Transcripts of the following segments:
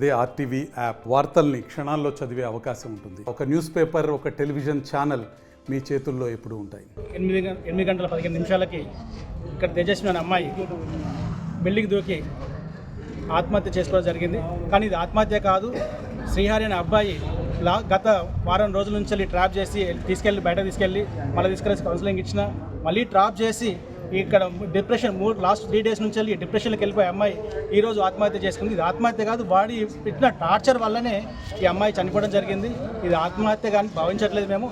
అదే RTV app వార్తల్ని క్షణాల్లో చదివే అవకాశం ఉంటుంది. ఒక న్యూస్ పేపర్, ఒక టెలివిజన్ ఛానల్ మీ చేతుల్లో ఎప్పుడూ ఉంటాయి. 8 గంటల 15 నిమిషాలకి ఇక్కడ తేజస్వి అనే అమ్మాయి బిల్డింగ్ దూకి ఆత్మహత్య చేసుకోవడం జరిగింది. కానీ ఇది ఆత్మహత్య కాదు. శ్రీహరి అనే అబ్బాయి గత వారం రోజుల నుంచి ట్రాప్ చేసి బయట తీసుకెళ్ళి మళ్ళీ తీసుకెళ్ళి కౌన్సిలింగ్ ఇచ్చిన, మళ్ళీ ట్రాప్ చేసి ఇక్కడ డిప్రెషన్ లాస్ట్ 3 డేస్ నుంచి వెళ్ళి డిప్రెషన్కి వెళ్ళిపోయే అమ్మాయి ఈరోజు ఆత్మహత్య చేసుకుంది. ఇది ఆత్మహత్య కాదు, వాడి పెట్టిన టార్చర్ వల్లనే ఈ అమ్మాయి చనిపోవడం జరిగింది. ఇది ఆత్మహత్య కానీ భావించట్లేదు మేము.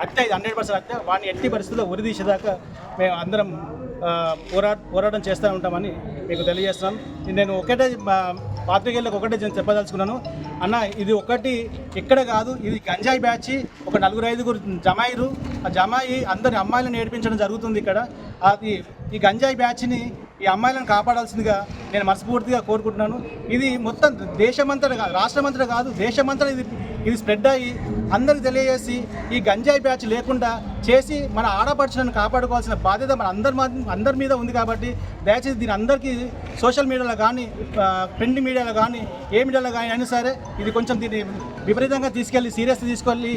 హత్య, ఇది 100% హత్య. వాడిని ఎట్టి పరిస్థితుల్లో ఉరిదీసేదాకా మేము అందరం పోరాటం చేస్తూ ఉంటామని మీకు తెలియజేస్తున్నాను. నేను పాత్రికేయులకు ఒకటే చెప్పదలుచుకున్నాను. అన్న, ఇది ఒకటి ఇక్కడ కాదు, ఇది గంజాయి బ్యాచ్. ఒక 4-5 జమాయిరు, ఆ జమాయి అందరి అమ్మాయిలను నేర్పించడం జరుగుతుంది ఇక్కడ. అది ఈ గంజాయి బ్యాచ్ని, ఈ అమ్మాయిలను కాపాడాల్సిందిగా నేను మనస్ఫూర్తిగా కోరుకుంటున్నాను. ఇది మొత్తం దేశమంతటా కాదు, రాష్ట్రమంతటా కాదు, దేశమంతటా ఇది స్ప్రెడ్ అయ్యి అందరికి తెలియజేసి ఈ గంజాయి బ్యాచ్ లేకుండా చేసి మన ఆడపడుచులను కాపాడుకోవాల్సిన బాధ్యత మన అందరి మీద ఉంది. కాబట్టి దయచేసి దీని అందరికీ సోషల్ మీడియాలో కానీ, ప్రింట్ మీడియాలో కానీ, ఏ మీడియాలో కానీ అయినా సరే ఇది కొంచెం దీన్ని విపరీతంగా సీరియస్ తీసుకెళ్ళి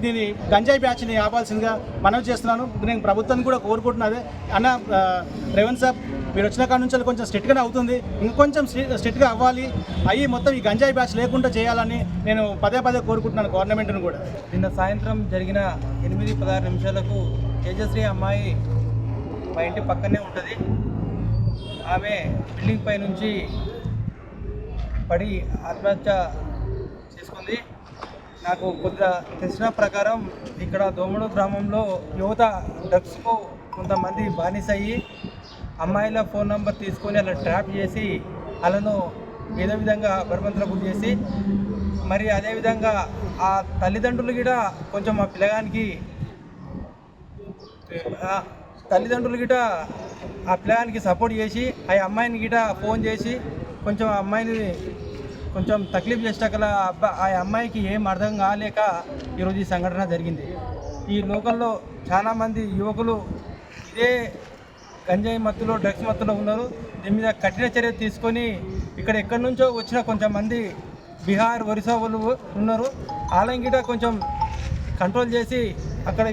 దీన్ని గంజాయి బ్యాచ్ని ఆపాల్సిందిగా మనవి చేస్తున్నాను. నేను ప్రభుత్వాన్ని కూడా కోరుకుంటున్నదే. అన్న, రేవంత్ సాబ్ మీరు వచ్చిన కాడ నుంచి కొంచెం స్ట్రిక్ట్గానే అవుతుంది, ఇంకొంచెం స్ట్రిక్ట్గా అవ్వాలి, అయ్యి మొత్తం ఈ గంజాయి బ్యాచ్ లేకుండా చేయాలని నేను పదే కోరుకుంటున్నాను గవర్నమెంట్ను కూడా. నిన్న సాయంత్రం జరిగిన 8-16 నిమిషాలకు తేజశ్రీ అమ్మాయి మా ఇంటి పక్కనే ఉంటుంది. ఆమె బిల్డింగ్ పై నుంచి పడి ఆత్మహత్య చేసుకుంది. నాకు కొద్దిగా తెలిసిన ప్రకారం ఇక్కడ దోమడు గ్రామంలో యువత డ్రగ్స్కు కొంతమంది బానిసయ్యి అమ్మాయిల ఫోన్ నెంబర్ తీసుకొని అలా ట్రాప్ చేసి వాళ్ళను ఏదో విధంగా బలవంతులకు చేసి, మరి అదేవిధంగా ఆ తల్లిదండ్రులు కూడా కొంచెం ఆ పిల్లగానికి సపోర్ట్ చేసి ఆ అమ్మాయిని గిట ఫోన్ చేసి కొంచెం ఆ అమ్మాయిని కొంచెం తక్లీఫ్ చేసేటకల ఆ అమ్మాయికి ఏం అర్థం కాలేక ఈరోజు ఈ సంఘటన జరిగింది. ఈ లోకల్లో చాలామంది యువకులు ఇదే గంజాయి మత్తులో, డ్రగ్స్ మత్తులో ఉన్నారు. దీని మీద కఠిన చర్య తీసుకొని ఇక్కడ ఎక్కడి నుంచో వచ్చిన కొంతమంది బీహార్, ఒరిస్సా వాళ్ళు ఉన్నారు. ఆలంగిట కొంచెం కంట్రోల్ చేసి ఇక్కడ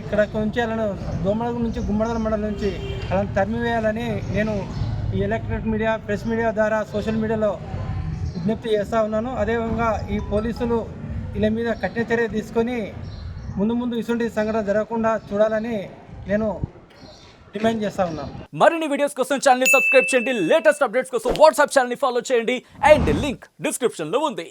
నుంచి వాళ్ళను దోమల నుంచి, గుమ్మడల మండలం నుంచి వాళ్ళని తరిమివేయాలని నేను ఈ ఎలక్ట్రానిక్ మీడియా, ప్రెస్ మీడియా ద్వారా సోషల్ మీడియాలో విజ్ఞప్తి చేస్తూ ఉన్నాను. అదేవిధంగా ఈ పోలీసులు వీళ్ళ మీద కఠిన చర్య తీసుకొని ముందు ఇటువంటి సంఘటన జరగకుండా చూడాలని నేను డిమాండ్ చేస్తా ఉన్నాను. మరిన్ని వీడియోస్ కోసం ఛానల్ ని సబ్స్క్రైబ్ చేయండి. లేటెస్ట్ అప్డేట్స్ కోసం వాట్సాప్ ఛానల్ ని ఫాలో చేయండి. అండ్ లింక్ డిస్క్రిప్షన్ లో ఉంది.